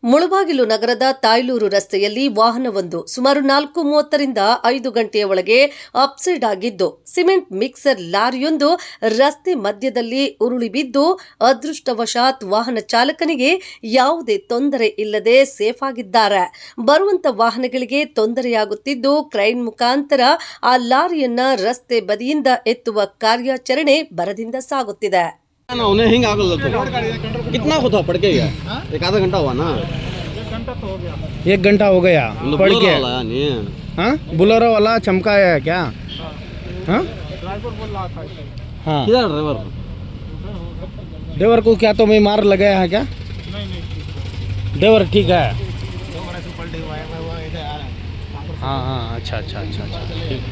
ಮುಳಬಾಗಿಲು ನಗರದ ತಾಯ್ಲೂರು ರಸ್ತೆಯಲ್ಲಿ ವಾಹನವೊಂದು ಸುಮಾರು 4:30ರಿಂದ 5 ಗಂಟೆಯ ಒಳಗೆ ಅಪ್ಸೈಡ್ ಆಗಿದ್ದು ಸಿಮೆಂಟ್ ಮಿಕ್ಸರ್ ಲಾರಿಯೊಂದು ರಸ್ತೆ ಮಧ್ಯದಲ್ಲಿ ಉರುಳಿ ಬಿದ್ದು ಅದೃಷ್ಟವಶಾತ್ ವಾಹನ ಚಾಲಕನಿಗೆ ಯಾವುದೇ ತೊಂದರೆ ಇಲ್ಲದೆ ಸೇಫ್ ಆಗಿದ್ದಾರೆ. ಬರುವಂತ ವಾಹನಗಳಿಗೆ ತೊಂದರೆಯಾಗುತ್ತಿದ್ದು ಕ್ರೈನ್ ಮುಖಾಂತರ ಆ ಲಾರಿಯನ್ನ ರಸ್ತೆ ಬದಿಯಿಂದ ಎತ್ತುವ ಕಾರ್ಯಾಚರಣೆ ಭರದಿಂದ ಸಾಗುತ್ತಿದೆ. उन्हें हिंग आग लग कितना होता पड़ के गया? एक आधा घंटा हुआ ना? 1 घंटा हो गया पड़ के। हाँ बुलेरो वाला चमकाया है क्या? हाँ हाँ किधर ड्राइवर? ड्राइवर को क्या तो मैं मार लगाया है क्या? ड्राइवर ठीक है। हाँ हाँ अच्छा अच्छा अच्छा अच्छा ठीक।